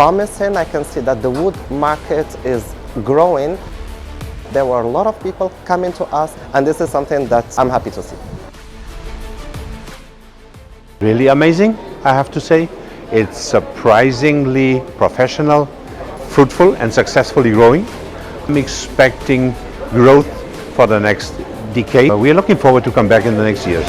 promising. I can see that the wood market is growing. There were a lot of people coming to us, and this is something that I'm happy to see. Really amazing, I have to say. It's surprisingly professional, fruitful and successfully growing. I'm expecting growth for the next decade. We are looking forward to come back in the next years.